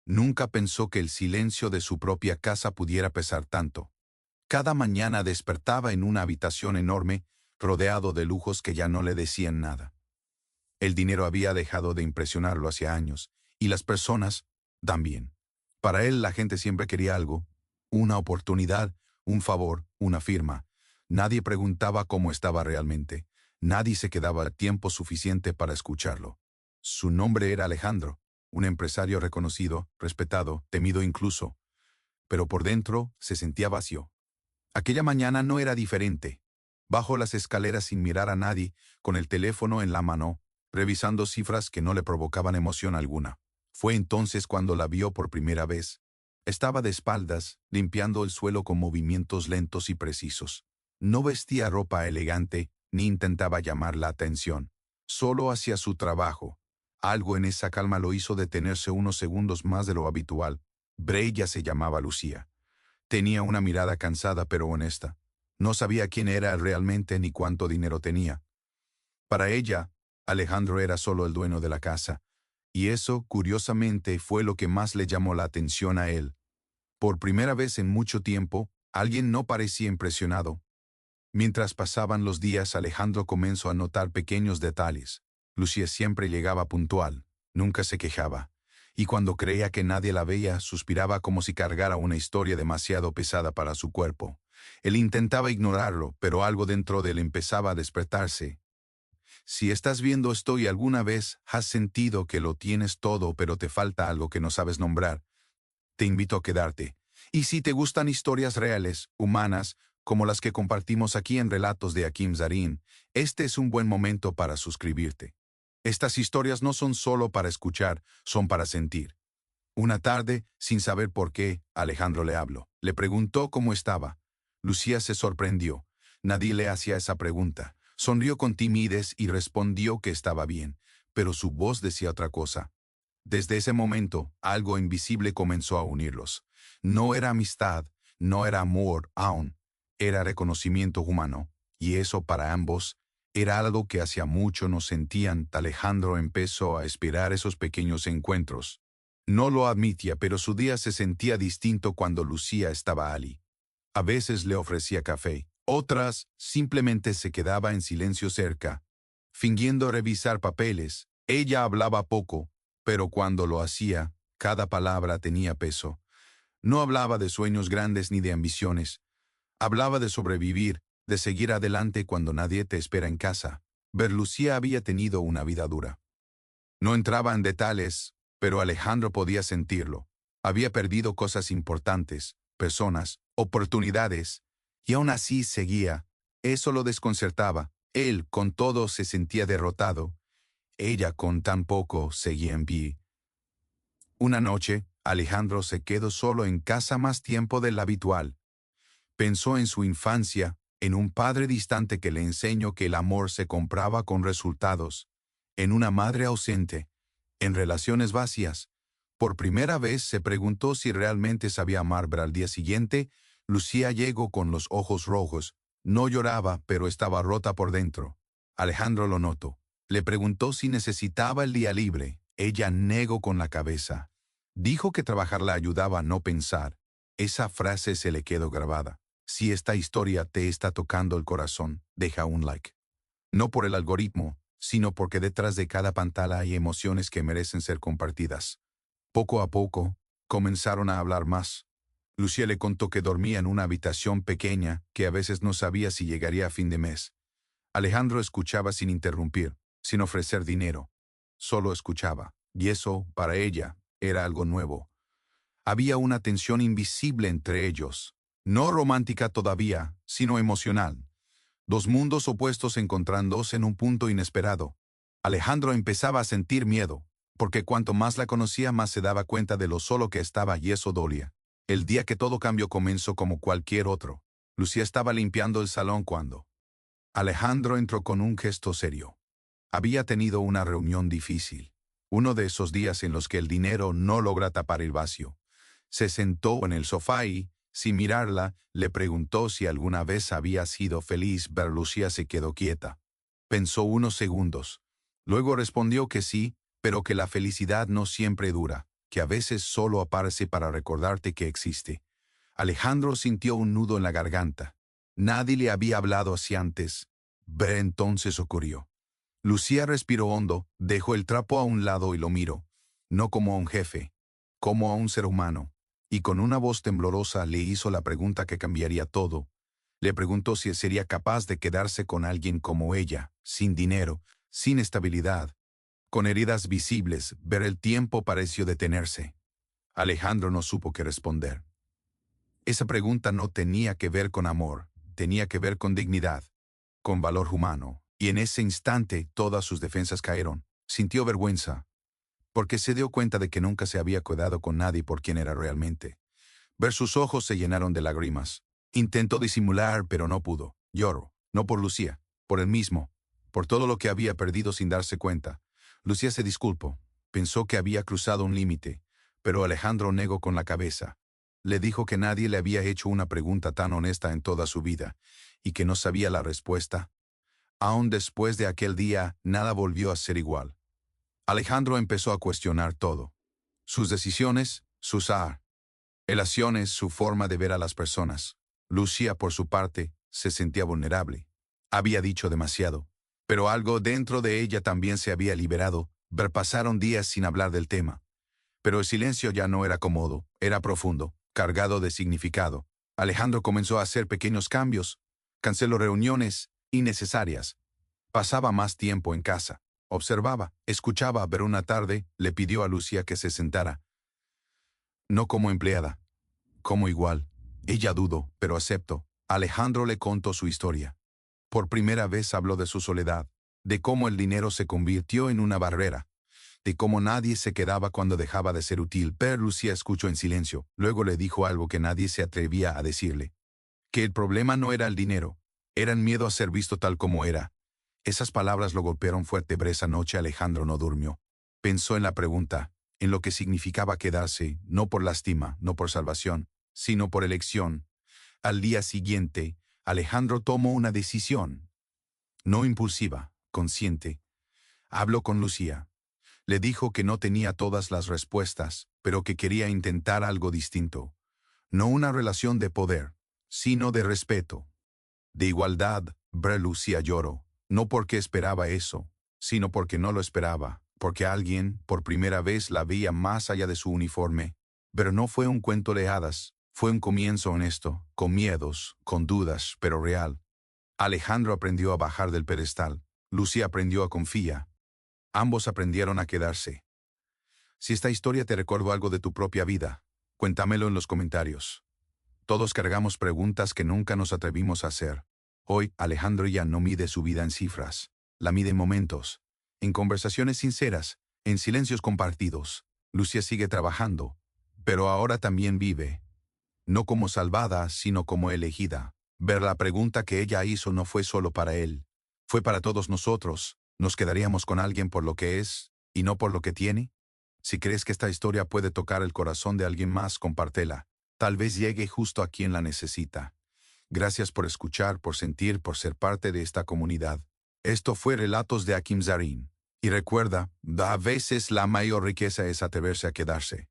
Nunca pensó que el silencio de su propia casa pudiera pesar tanto. Cada mañana despertaba en una habitación enorme, rodeado de lujos que ya no le decían nada. El dinero había dejado de impresionarlo hacía años, y las personas también. Para él la gente siempre quería algo, una oportunidad, un favor, una firma. Nadie preguntaba cómo estaba realmente. Nadie se quedaba tiempo suficiente para escucharlo. Su nombre era Alejandro, un empresario reconocido, respetado, temido incluso. Pero por dentro se sentía vacío. Aquella mañana no era diferente. Bajó las escaleras sin mirar a nadie, con el teléfono en la mano, revisando cifras que no le provocaban emoción alguna. Fue entonces cuando la vio por primera vez. Estaba de espaldas, limpiando el suelo con movimientos lentos y precisos. No vestía ropa elegante, ni intentaba llamar la atención. Solo hacía su trabajo. Algo en esa calma lo hizo detenerse unos segundos más de lo habitual. Breya se llamaba Lucía. Tenía una mirada cansada pero honesta. No sabía quién era realmente ni cuánto dinero tenía. Para ella, Alejandro era solo el dueño de la casa. Y eso, curiosamente, fue lo que más le llamó la atención a él. Por primera vez en mucho tiempo, alguien no parecía impresionado. Mientras pasaban los días, Alejandro comenzó a notar pequeños detalles. Lucía siempre llegaba puntual, nunca se quejaba. Y cuando creía que nadie la veía, suspiraba como si cargara una historia demasiado pesada para su cuerpo. Él intentaba ignorarlo, pero algo dentro de él empezaba a despertarse. Si estás viendo esto y alguna vez has sentido que lo tienes todo pero te falta algo que no sabes nombrar, te invito a quedarte. Y si te gustan historias reales, humanas, como las que compartimos aquí en Relatos de Hakim Zarin, este es un buen momento para suscribirte. Estas historias no son solo para escuchar, son para sentir. Una tarde, sin saber por qué, Alejandro le habló. Le preguntó cómo estaba. Lucía se sorprendió. Nadie le hacía esa pregunta. Sonrió con timidez y respondió que estaba bien, pero su voz decía otra cosa. Desde ese momento, algo invisible comenzó a unirlos. No era amistad, no era amor aún, era reconocimiento humano, y eso para ambos era algo que hacía mucho no sentían. Alejandro empezó a esperar esos pequeños encuentros. No lo admitía, pero su día se sentía distinto cuando Lucía estaba allí. A veces le ofrecía café, otras simplemente se quedaba en silencio cerca, fingiendo revisar papeles. Ella hablaba poco, pero cuando lo hacía, cada palabra tenía peso. No hablaba de sueños grandes ni de ambiciones. Hablaba de sobrevivir, de seguir adelante cuando nadie te espera en casa. Lucía había tenido una vida dura. No entraba en detalles, pero Alejandro podía sentirlo. Había perdido cosas importantes, personas, oportunidades, y aún así seguía. Eso lo desconcertaba. Él, con todo, se sentía derrotado. Ella, con tan poco, seguía en pie. Una noche, Alejandro se quedó solo en casa más tiempo del habitual. Pensó en su infancia, en un padre distante que le enseñó que el amor se compraba con resultados, en una madre ausente, en relaciones vacías. Por primera vez se preguntó si realmente sabía amar. Al día siguiente, Lucía llegó con los ojos rojos. No lloraba, pero estaba rota por dentro. Alejandro lo notó. Le preguntó si necesitaba el día libre. Ella negó con la cabeza. Dijo que trabajar la ayudaba a no pensar. Esa frase se le quedó grabada. Si esta historia te está tocando el corazón, deja un like. No por el algoritmo, sino porque detrás de cada pantalla hay emociones que merecen ser compartidas. Poco a poco, comenzaron a hablar más. Lucía le contó que dormía en una habitación pequeña, que a veces no sabía si llegaría a fin de mes. Alejandro escuchaba sin interrumpir, sin ofrecer dinero. Solo escuchaba, y eso, para ella, era algo nuevo. Había una tensión invisible entre ellos, no romántica todavía, sino emocional. Dos mundos opuestos encontrándose en un punto inesperado. Alejandro empezaba a sentir miedo, porque cuanto más la conocía, más se daba cuenta de lo solo que estaba y eso dolía. El día que todo cambió comenzó como cualquier otro. Lucía estaba limpiando el salón cuando Alejandro entró con un gesto serio. Había tenido una reunión difícil. Uno de esos días en los que el dinero no logra tapar el vacío. Se sentó en el sofá y, sin mirarla, le preguntó si alguna vez había sido feliz. Lucía se quedó quieta. Pensó unos segundos. Luego respondió que sí, pero que la felicidad no siempre dura. que a veces solo aparece para recordarte que existe. Alejandro sintió un nudo en la garganta. Nadie le había hablado así antes. Pero entonces ocurrió. Lucía respiró hondo, dejó el trapo a un lado y lo miró, no como a un jefe, como a un ser humano, y con una voz temblorosa le hizo la pregunta que cambiaría todo. Le preguntó si sería capaz de quedarse con alguien como ella, sin dinero, sin estabilidad, con heridas visibles. Ver el tiempo pareció detenerse. Alejandro no supo qué responder. Esa pregunta no tenía que ver con amor, tenía que ver con dignidad, con valor humano, y en ese instante todas sus defensas cayeron. Sintió vergüenza, porque se dio cuenta de que nunca se había quedado con nadie por quien era realmente. Ver sus ojos se llenaron de lágrimas. Intentó disimular, pero no pudo. Lloró, no por Lucía, por él mismo, por todo lo que había perdido sin darse cuenta. Lucía se disculpó, pensó que había cruzado un límite, pero Alejandro negó con la cabeza. Le dijo que nadie le había hecho una pregunta tan honesta en toda su vida, y que no sabía la respuesta. Aún después de aquel día, nada volvió a ser igual. Alejandro empezó a cuestionar todo. Sus decisiones, sus relaciones, su forma de ver a las personas. Lucía, por su parte, se sentía vulnerable. Había dicho demasiado. Pero algo dentro de ella también se había liberado. Pasaron días sin hablar del tema. Pero el silencio ya no era cómodo, era profundo, cargado de significado. Alejandro comenzó a hacer pequeños cambios. Canceló reuniones innecesarias. Pasaba más tiempo en casa. Observaba, escuchaba, pero una tarde le pidió a Lucía que se sentara. No como empleada, como igual. Ella dudó, pero aceptó. Alejandro le contó su historia. Por primera vez habló de su soledad, de cómo el dinero se convirtió en una barrera, de cómo nadie se quedaba cuando dejaba de ser útil. Pero Lucía escuchó en silencio. Luego le dijo algo que nadie se atrevía a decirle. Que el problema no era el dinero, era el miedo a ser visto tal como era. Esas palabras lo golpearon fuerte. Esa noche Alejandro no durmió. Pensó en la pregunta, en lo que significaba quedarse, no por lástima, no por salvación, sino por elección. Al día siguiente, Alejandro tomó una decisión. No impulsiva, consciente. Habló con Lucía. Le dijo que no tenía todas las respuestas, pero que quería intentar algo distinto. No una relación de poder, sino de respeto, de igualdad. Lucía lloró, no porque esperaba eso, sino porque no lo esperaba, porque alguien, por primera vez, la veía más allá de su uniforme. Pero no fue un cuento de hadas, fue un comienzo honesto, con miedos, con dudas, pero real. Alejandro aprendió a bajar del pedestal, Lucía aprendió a confiar. Ambos aprendieron a quedarse. Si esta historia te recordó algo de tu propia vida, cuéntamelo en los comentarios. Todos cargamos preguntas que nunca nos atrevimos a hacer. Hoy, Alejandro ya no mide su vida en cifras, la mide en momentos, en conversaciones sinceras, en silencios compartidos. Lucía sigue trabajando, pero ahora también vive. No como salvada, sino como elegida. Ver la pregunta que ella hizo no fue solo para él, fue para todos nosotros. ¿Nos quedaríamos con alguien por lo que es, y no por lo que tiene? Si crees que esta historia puede tocar el corazón de alguien más, compártela. Tal vez llegue justo a quien la necesita. Gracias por escuchar, por sentir, por ser parte de esta comunidad. Esto fue Relatos de Hakim Zarin. Y recuerda, a veces la mayor riqueza es atreverse a quedarse.